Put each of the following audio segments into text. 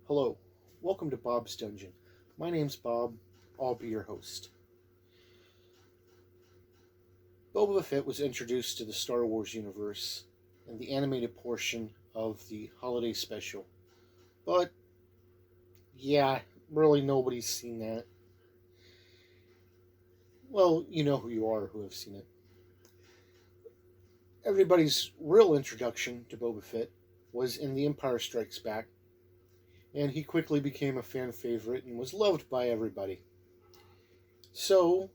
Hello, welcome to Bob's Dungeon. My name's Bob, I'll be your host. Boba Fett was introduced to the Star Wars universe in the animated portion of the holiday special. But, yeah, really nobody's seen that. Well, you know who you are who have seen it. Everybody's real introduction to Boba Fett was in The Empire Strikes Back, and he quickly became a fan favorite and was loved by everybody. So,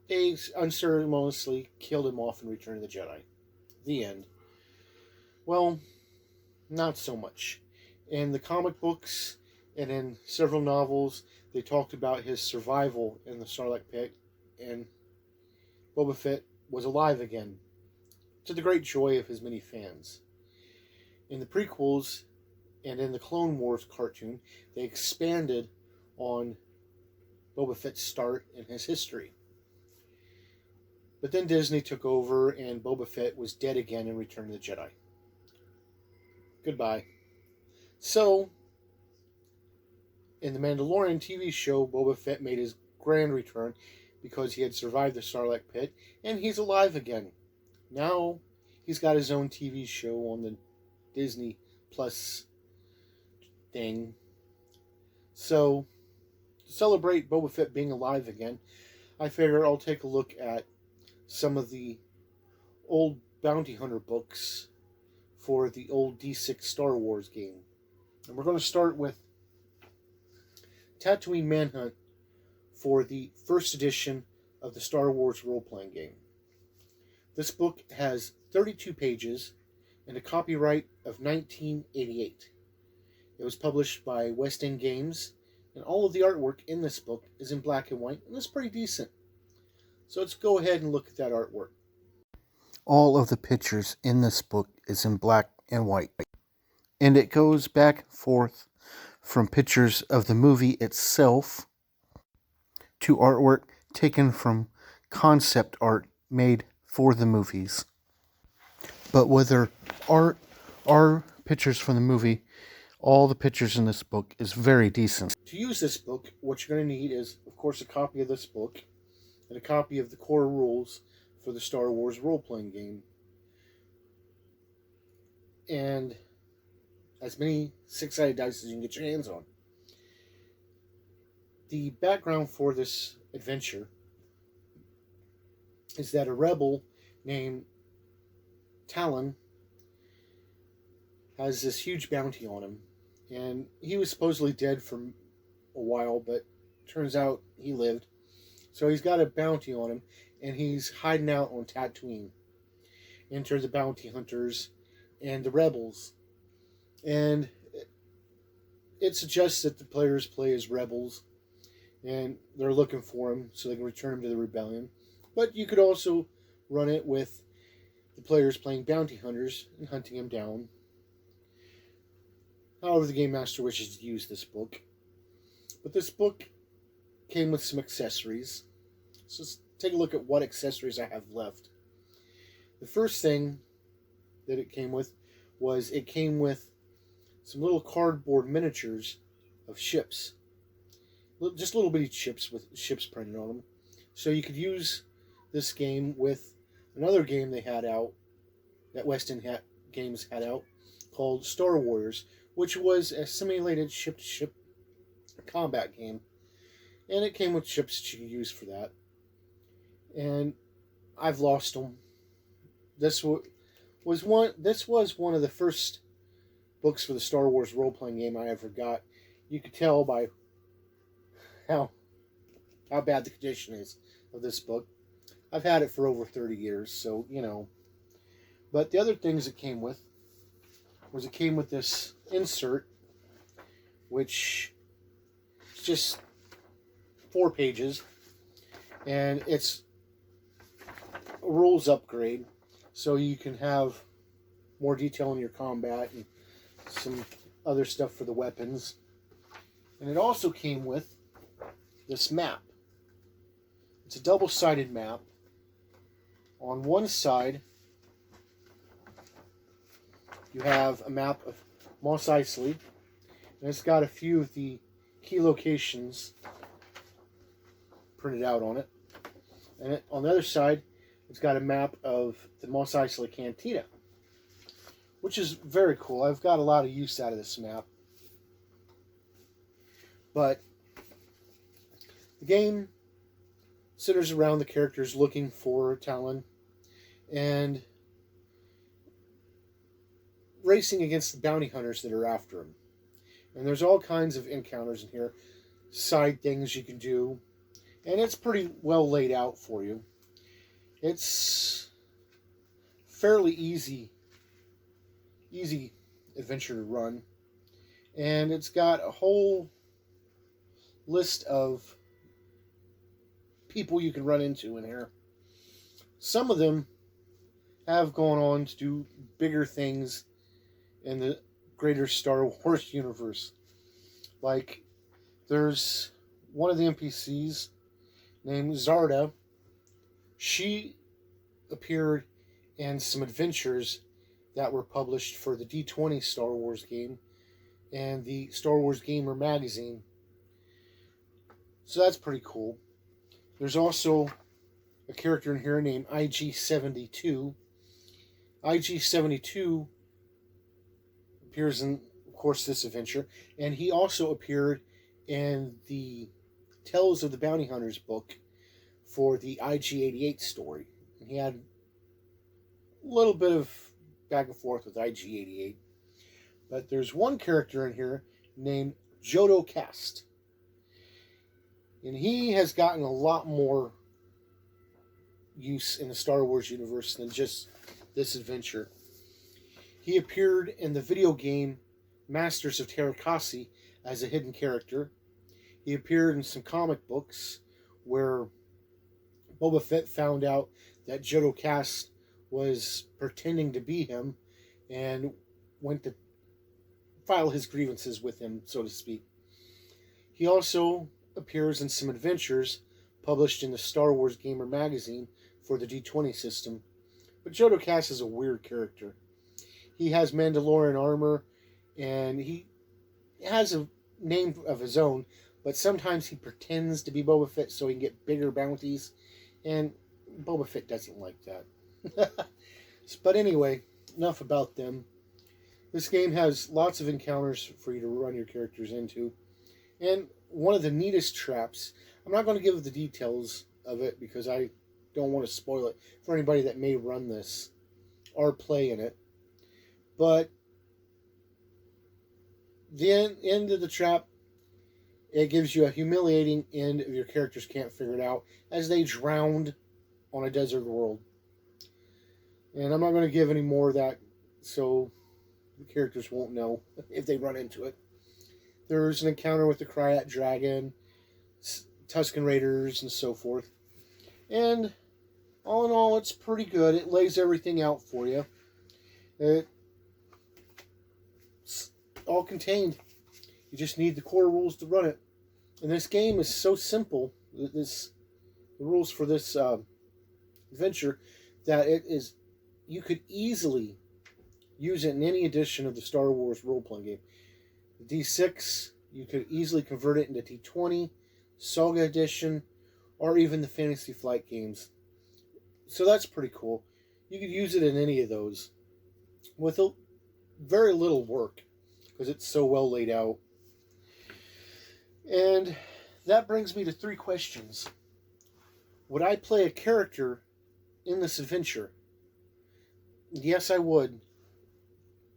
they unceremoniously killed him off in Return of the Jedi. The end. Well, not so much. In the comic books and in several novels, they talked about his survival in the Sarlacc pit, and Boba Fett was alive again, to the great joy of his many fans. In the prequels and in the Clone Wars cartoon, they expanded on Boba Fett's start and his history. But then Disney took over and Boba Fett was dead again in Return of the Jedi. Goodbye. So, in the Mandalorian TV show, Boba Fett made his grand return because he had survived the Sarlacc pit, and he's alive again. Now, he's got his own TV show on the Disney Plus thing. So, to celebrate Boba Fett being alive again, I figure I'll take a look at some of the old bounty hunter books for the old D6 Star Wars game. And we're going to start with Tatooine Manhunt for the first edition of the Star Wars role-playing game. This book has 32 pages and a copyright of 1988. It was published by West End Games, and all of the artwork in this book is in black and white, and it's pretty decent. So let's go ahead and look at that artwork. All of the pictures in this book is in black and white. And it goes back and forth from pictures of the movie itself to artwork taken from concept art made for the movies. But whether art or pictures from the movie, all the pictures in this book is very decent. To use this book, what you're going to need is, of course, a copy of this book and a copy of the core rules for the Star Wars role-playing game. And as many six-sided dice as you can get your hands on. The background for this adventure is that a rebel named Talon has this huge bounty on him. And he was supposedly dead for a while, but turns out he lived. So he's got a bounty on him, and he's hiding out on Tatooine. Enter the bounty hunters and the rebels. And it suggests that the players play as rebels, and they're looking for him so they can return him to the rebellion. But you could also run it with the players playing bounty hunters and hunting him down. However the Game Master wishes to use this book. But this book came with some accessories. So let's take a look at what accessories I have left. The first thing that it came with was it came with some little cardboard miniatures of ships. Just little bitty chips with ships printed on them. So you could use this game with another game they had out, that West End Games had out, called Star Warriors, which was a simulated ship-to-ship combat game. And it came with ships that you could use for that. And I've lost them. This was one of the first books for the Star Wars role-playing game I ever got. You could tell by how bad the condition is of this book. I've had it for over 30 years, so, you know. But the other things it came with was it came with this insert, which is just 4 pages, and it's a rules upgrade, so you can have more detail in your combat and some other stuff for the weapons. And it also came with this map. It's a double-sided map. On one side, you have a map of Mos Eisley, And it's got a few of the key locations printed out on it. And on the other side, it's got a map of the Mos Eisley Cantina, which is very cool. I've got a lot of use out of this map. But the game centers around the characters looking for Talon and racing against the bounty hunters that are after him. And there's all kinds of encounters in here, side things you can do, and it's pretty well laid out for you. It's fairly easy adventure to run, and it's got a whole list of people you can run into in here. Some of them have gone on to do bigger things in the greater Star Wars universe. Like, there's one of the NPCs named Zarda. She appeared in some adventures that were published for the D20 Star Wars game and the Star Wars Gamer magazine. So that's pretty cool. There's also a character in here named IG-72. IG-72 appears in, of course, this adventure, and he also appeared in the Tales of the Bounty Hunters book for the IG-88 story. And he had a little bit of back and forth with IG-88. But there's one character in here named Jodo Kast. And he has gotten a lot more use in the Star Wars universe than just this adventure. He appeared in the video game Masters of Terakasi as a hidden character. He appeared in some comic books where Boba Fett found out that Jodo Kast was pretending to be him and went to file his grievances with him, so to speak. He also appears in some adventures published in the Star Wars Gamer magazine for the D20 system. But Jodo Kast is a weird character. He has Mandalorian armor, and he has a name of his own, but sometimes he pretends to be Boba Fett so he can get bigger bounties, and Boba Fett doesn't like that. But anyway, enough about them. This game has lots of encounters for you to run your characters into, and one of the neatest traps, I'm not going to give the details of it because I don't want to spoil it for anybody that may run this or play in it, but the end of the trap, it gives you a humiliating end if your characters can't figure it out as they drowned on a desert world. And I'm not going to give any more of that so the characters won't know if they run into it. There's an encounter with the Kryat Dragon, Tusken Raiders, and so forth. And all in all, it's pretty good. It lays everything out for you. It's all contained. You just need the core rules to run it. And this game is so simple, the rules for this adventure, that you could easily use it in any edition of the Star Wars role-playing game. The D6, you could easily convert it into D20, Saga Edition, or even the Fantasy Flight games. So that's pretty cool. You could use it in any of those with very little work because it's so well laid out. And that brings me to 3 questions. Would I play a character in this adventure? Yes, I would.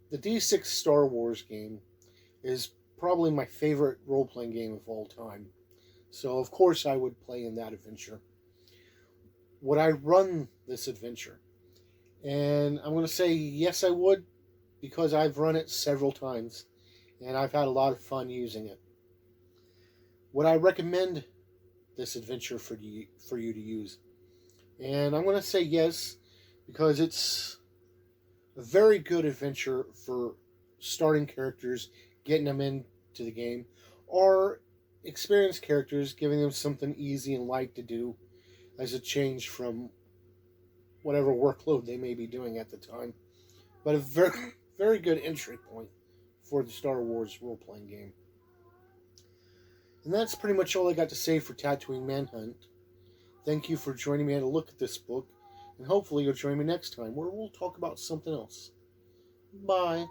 The D6 Star Wars game is probably my favorite role-playing game of all time. So, of course, I would play in that adventure. Would I run this adventure? And I'm going to say yes, I would, because I've run it several times, and I've had a lot of fun using it. Would I recommend this adventure for you to use? And I'm going to say yes, because it's a very good adventure for starting characters, getting them into the game, or experienced characters, giving them something easy and light to do as a change from whatever workload they may be doing at the time. But a very, very good entry point for the Star Wars role-playing game. And that's pretty much all I got to say for Tatooine Manhunt. Thank you for joining me to look at this book, and hopefully you'll join me next time where we'll talk about something else. Bye.